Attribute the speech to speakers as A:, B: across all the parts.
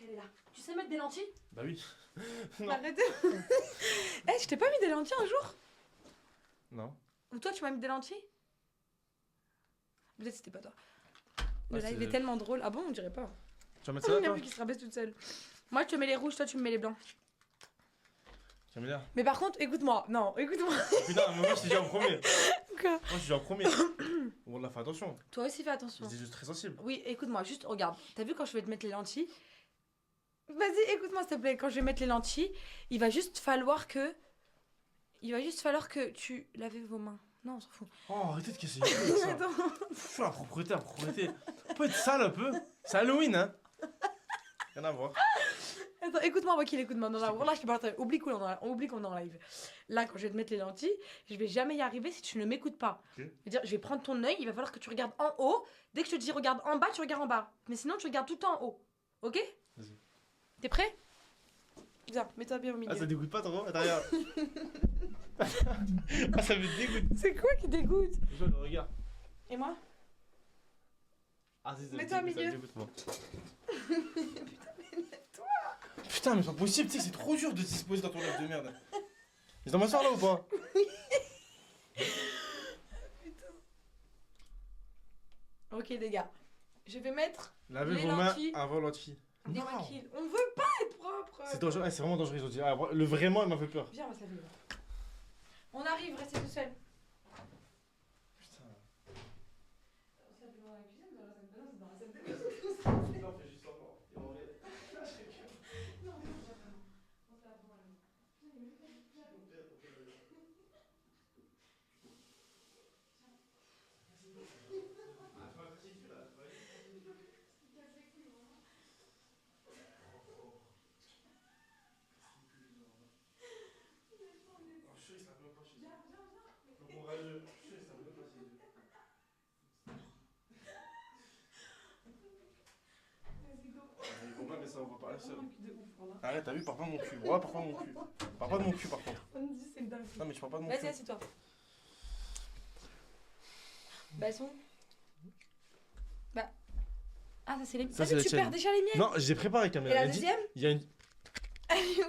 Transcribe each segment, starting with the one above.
A: Elle est là. Tu sais mettre des lentilles?
B: Bah oui.
A: Non. Arrête. Eh, je t'ai pas mis des lentilles un jour?
B: Non.
A: Ou toi, tu m'as mis des lentilles? Peut-être c'était pas toi. Le
B: Ah,
A: live est tellement drôle. Ah bon, on dirait pas.
B: Tu vas mettre ça là,
A: Il y a
B: toi?
A: vu qui se rabaisse toute seule. Moi, je te mets les rouges, toi, tu me mets les blancs.
B: Tu vas me dire.
A: Mais par contre, écoute-moi. Non, écoute-moi.
B: Putain, mais moi je t'ai dit en premier.
A: Quoi?
B: Moi je t'ai dit en premier. Bon, là, fais attention.
A: Toi aussi, fais attention.
B: C'est juste très sensible.
A: Oui, écoute-moi, juste regarde. T'as vu quand je vais te mettre les lentilles? Vas-y, écoute-moi s'il te plaît. Quand je vais mettre les lentilles, il va juste falloir que tu laves vos mains. Non, on s'en fout.
B: Oh, arrêtez de casser les couilles avec ça.
A: Attends.
B: Fous la propriété. On peut être sale un peu. C'est Halloween, hein. Rien à voir.
A: Attends, écoute-moi, Wakil, écoute-moi. Non, là, je te parle. Oublie qu'on est en live. Là, quand je vais te mettre les lentilles, je vais jamais y arriver si tu ne m'écoutes pas.
B: Ok.
A: Je vais prendre ton œil, il va falloir que tu regardes en haut. Dès que je te dis regarde en bas, tu regardes en bas. Mais sinon, tu regardes tout le temps en haut. Ok?
B: Vas-y.
A: T'es prêt? Viens, mets-toi bien au milieu.
B: Ah, ça dégoûte pas trop? Attends, regarde. Ah, ça me dégoûte.
A: C'est quoi qui dégoûte?
B: Je le regarde.
A: Et moi?
B: Ah, c'est ça.
A: Mets-toi au milieu.
B: Ça me dégoûte, moi. Putain, mais c'est pas possible, tu sais que c'est trop dur de se disposer dans ton live de merde. Ils dans m'asseoir là ou pas?
A: Ok, les gars. Je vais mettre
B: Lavez
A: les
B: vos mains
A: lentilles.
B: avant lentilles.
A: des
B: Non.
A: Wakil. On veut pas être propre.
B: C'est dangereux, c'est vraiment dangereux, ils ont dit. Ah, le vraiment, il m'a fait peur.
A: Viens, on va se laver. Là. On arrive, restez tout seul.
B: Putain.
A: On se lave dans la cuisine ou dans la salle de bain? C'est dans la salle de bain.
B: Non, fais juste encore. Et en vrai.
A: Non, on se lave dans la maison.
B: Ah, tu m'as fait dessus là, tu vois. Je suis sûr, il se lave même pas chez eux. Le courageux, je suis sûr, il se lave même pas chez eux.
A: Vas-y, go.
B: Bon, mais ça, on va parler seul.
A: Un cul de ouf, voilà.
B: Arrête, t'as vu, parle pas de mon cul. Ouais, parle pas de mon cul. Parle pas de mon cul par contre.
A: On me dit c'est dingue.
B: Non, mais tu parles pas de mon cul.
A: Vas-y, assieds-toi. Bah, elles sont. Bah. Ah, ça, c'est les.
B: Ça,
A: Ah,
B: c'est la
A: tu
B: tienne.
A: perds déjà les miennes.
B: Non, j'ai préparé
A: Et
B: caméra.
A: la
B: Elle dit-
A: deuxième?
B: Il y a une.
A: Elle est où?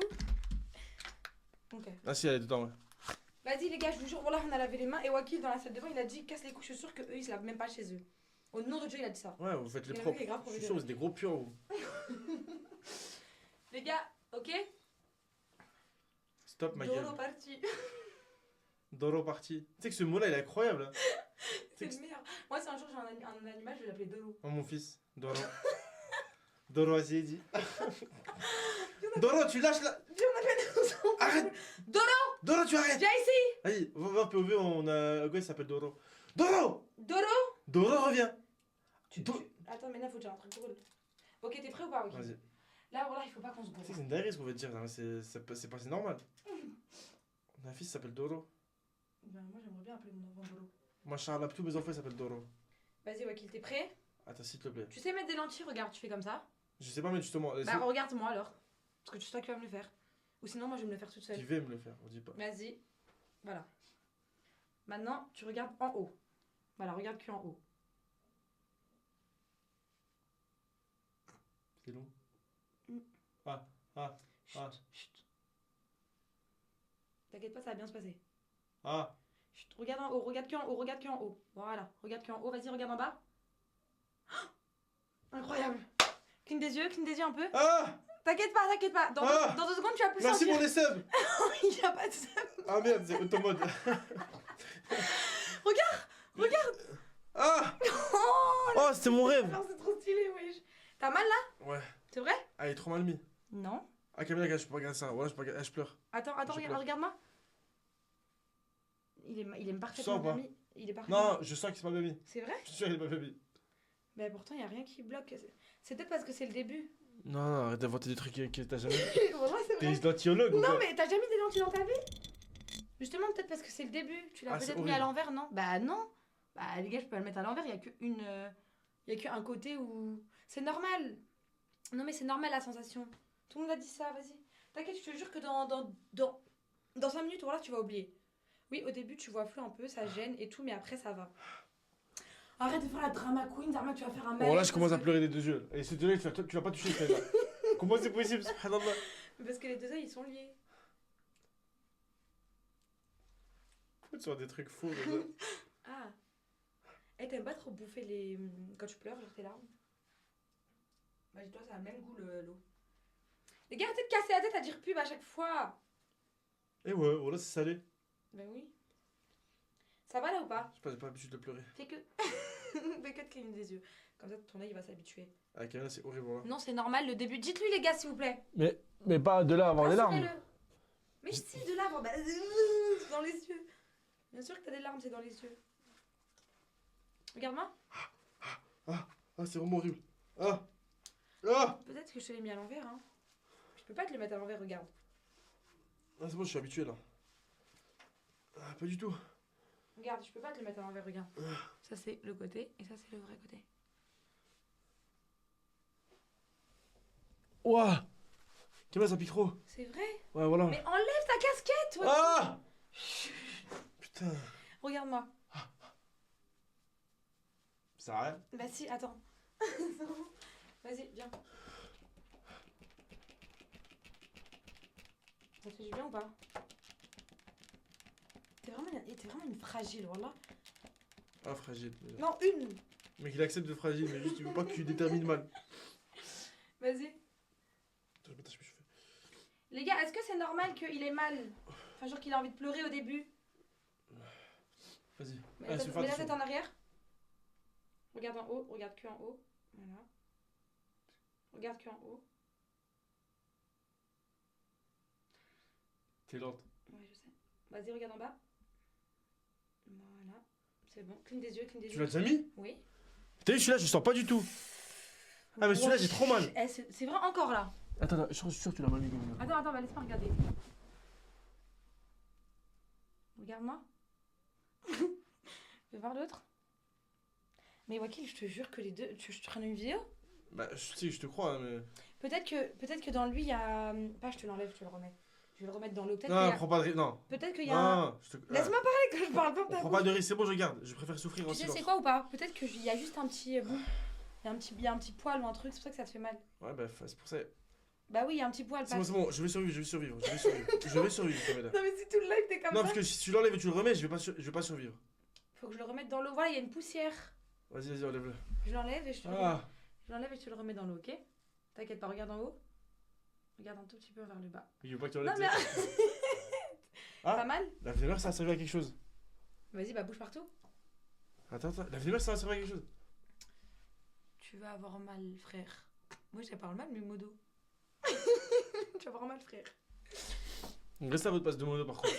A: Ok.
B: Ah, si, elle est dedans, ouais.
A: Vas-y, les gars, je vous jure, voilà, on a lavé les mains. Et Wakil, dans la salle de bain, il a dit casse les couches. Je suis sûre qu'eux, ils se lavent même pas chez eux. Au nom de Dieu, il a dit ça.
B: Ouais, vous faites les
A: Et le
B: propres.
A: mec est grave
B: Je suis
A: professionnel.
B: sûr, vous êtes des gros purs, vous.
A: Les gars, ok?
B: Stop, ma gueule.
A: Doro parti.
B: Doro parti. Tu sais que ce mot-là, il est incroyable. Hein.
A: C'est le meilleur. Moi, si un jour j'ai un animal, je vais l'appeler Doro.
B: Oh, mon fils. Doro. Doro, vas-y, dis. Doro, tu lâches là.
A: Viens, on appelle ensemble.
B: Arrête.
A: Doro,
B: Doro, tu arrêtes.
A: viens ici.
B: Vas-y, va en POV, on a. Un gars, il s'appelle Doro. Doro.
A: Doro.
B: Doro, reviens.
A: Attends, mais là, faut que j'ai un truc drôle. Ok, t'es prêt ou pas? Ok.
B: Vas-y.
A: Là, voilà, il faut pas qu'on se
B: Tu sais
A: gourre.
B: que c'est une dinguerie ce qu'on va te dire, hein, c'est pas c'est normal. On a un fils qui s'appelle Doro.
A: Ben, moi, j'aimerais bien appeler mon enfant Doro.
B: Moi, Charles, tous mes enfants ils s'appellent Doro.
A: Vas-y, Wakil, t'es prêt?
B: Attends, s'il te plaît.
A: Tu sais mettre des lentilles? Regarde, tu fais comme ça.
B: Je sais pas, mais justement.
A: Bah, regarde-moi alors. Parce que tu sais qui va me le faire. Ou sinon, moi, je vais me le faire toute
B: Qui
A: seule.
B: va me le faire, on dit pas.
A: Vas-y. Voilà. Maintenant, tu regardes en haut. Voilà, regarde que en haut.
B: C'est long.
A: Mm.
B: Ah.
A: Chut, chut. T'inquiète pas, ça va bien se passer.
B: Ah.
A: Chut, regarde en haut, regarde que en haut, regarde que en haut. Voilà, regarde que en haut, vas-y, regarde en bas. Oh, incroyable. Cligne des yeux un peu.
B: Ah.
A: T'inquiète pas, t'inquiète pas. Dans,
B: Ah.
A: dans 2 secondes, tu vas plus
B: Merci
A: sentir.
B: pour les subs.
A: Il y a pas de ça.
B: Ah merde, c'est automode.
A: Regarde.
B: Ah.
A: Oh,
B: Oh, c'était mon rêve.
A: alors, c'est trop stylé, wesh. T'as mal là?
B: Ouais.
A: C'est vrai?
B: Ah, il est trop mal mis.
A: Non.
B: Ah, Camilla, regarde, je peux pas regarder ça. Ouais, je peux pas regarder. Ah, je pleure.
A: Attends,
B: Je pleure.
A: regarde-moi. Il est
B: Tu
A: parfaitement
B: sens ou pas
A: bien mis. Il est parfaitement.
B: Non, je sens qu'il s'est pas bien mis.
A: C'est vrai?
B: Je suis sûr qu'il est pas bien mis.
A: Mais pourtant, il y a rien qui bloque. C'est peut-être parce que c'est le début.
B: Non, non, arrête d'inventer des trucs que t'as jamais.
A: Vraiment, c'est
B: T'es
A: vrai.
B: dentiologue ou
A: Non,
B: quoi?
A: mais t'as jamais mis des lentilles dans ta vie? Justement, peut-être parce que c'est le début. Tu l'as
B: Ah, c'est
A: peut-être mis à
B: horrible.
A: l'envers, non? Bah non. Bah les gars, je peux pas le mettre à l'envers. Il y a il y a qu'un côté où c'est normal. Non, mais c'est normal la sensation. Tout le monde a dit ça. Vas-y. T'inquiète, je te jure que dans 5 minutes, voilà, tu vas oublier. Oui, au début, tu vois flou un peu, ça gêne et tout, mais après, ça va. Arrête de faire la drama queen, Zarma, tu vas faire un mal.
B: Bon, là, je commence à pleurer des deux yeux. Et ce deux-là, tu vas pas toucher celle-là. Comment c'est possible, subhanallah?
A: Parce que les deux œils, ils sont liés.
B: Pourquoi tu sors des trucs faux comme ça?
A: Ah. Eh, t'aimes pas trop bouffer les... quand tu pleures, genre tes larmes? Bah, dis-toi, ça a le même goût, l'eau. Les gars, arrêtez de casser la tête à dire pub à chaque fois.
B: Eh ouais, voilà, c'est salé.
A: Ben oui. Ça va là ou pas?
B: Je sais pas, j'ai pas l'habitude de pleurer.
A: Fais que... Fais que de cligner des yeux. Comme ça, ton œil, il va s'habituer.
B: Ah, Kamina, c'est horrible, là.
A: Non, c'est normal, le début. Dites-lui, les gars, s'il vous plaît.
C: Mais pas de là avoir les larmes.
A: Rassurez-le. Mais si, de là, bon, bah... c'est dans les yeux. Bien sûr que t'as des larmes, c'est dans les yeux. Regarde-moi.
B: Ah, c'est vraiment horrible. Ah! Ah!
A: Peut-être que je te l'ai mis à l'envers, hein. Je peux pas te le mettre à l'envers, regarde.
B: Ah, c'est bon, je suis habitué, là. Ah, pas du tout.
A: Regarde, je peux pas te le mettre à l'envers, regarde. Ça, c'est le côté, et ça, c'est le vrai côté.
B: Ouah! Kamina, ça pique trop.
A: C'est vrai?
B: Ouais, voilà.
A: Mais enlève ta casquette, toi!
B: Ah! Putain.
A: Regarde-moi.
B: Ça sert à rien.
A: Bah si, attends. Vas-y, viens. Ça te fait du bien ou pas? T'es vraiment une fragile, voilà.
B: Ah, fragile. Déjà.
A: Non, une!
B: Mais qu'il accepte de fragile, mais juste il veut pas que tu détermines mal.
A: Vas-y.
B: Attends, je m'attache mes cheveux.
A: Les gars, est-ce que c'est normal qu'il ait mal? Enfin, genre qu'il a envie de pleurer au début?
B: Vas-y.
A: Mais
B: Ah,
A: la
B: c'est
A: tête-
B: fort,
A: mets la
B: c'est
A: tête
B: fort.
A: en arrière. Regarde en haut, regarde que en haut. Voilà. Regarde que en haut.
B: T'es lente.
A: Ouais, je sais. Vas-y, regarde en bas. Voilà. C'est bon. Cligne des yeux, cligne des
B: Tu
A: yeux.
B: l'as déjà mis?
A: Oui.
B: T'as vu, celui-là, je sens pas du tout. Ah, mais celui-là, j'ai trop mal.
A: Eh, c'est vrai encore là.
B: Attends, je suis sûr que tu l'as mal mis comme ça.
A: Attends, bah, laisse-moi regarder. Regarde-moi. Fais voir l'autre. Mais Wakil, je te jure que les deux. Tu veux que je te prenne une vidéo?
B: Bah, si, je te crois, hein, mais.
A: Peut-être que dans lui, il y a. Pas, je te l'enlève, je te le remets. Je vais le remettre dans l'eau. Peut-être
B: Non,
A: qu'il y a...
B: prends pas de risque. Non.
A: Peut-être qu'il y a un...
B: Non, je te.
A: Laisse-moi parler quand je parle pas.
B: On prend pas de risque, c'est bon, je garde. Je préfère souffrir en
A: Tu sais,
B: silence.
A: c'est quoi ou pas? Peut-être qu'il y a juste un petit bout. Il y a un petit poil ou un truc, c'est pour ça que ça te fait mal.
B: Ouais, bah, c'est pour ça.
A: Bah oui, il y a un petit poil.
B: C'est bon, je vais survivre, je vais survivre, Kamila.
A: Non, mais si tout le live t'es comme
B: Non,
A: ça.
B: parce que si tu l'enlèves et tu le remets, je vais pas survivre.
A: Faut que je le remette dans l'eau. Voilà, il y a une poussière.
B: Vas-y, enlève-le.
A: Je l'enlève et je te le remets.
B: Ah,
A: Je l'enlève et je te le remets dans l'eau, ok? T'inquiète pas, regarde en haut. Regarde un tout petit peu vers le bas.
B: il veut pas que tu
A: Non,
B: enlèves.
A: mais...
B: Ah.
A: Pas mal?
B: La vénère, ça a servi à quelque chose.
A: Vas-y, bah bouge partout.
B: Attends, la vénère, ça a servi à quelque chose.
A: Tu vas avoir mal, frère. Moi, j'ai parle mal, mais modo. Tu vas avoir mal, frère.
B: Reste à votre passe de mono par contre.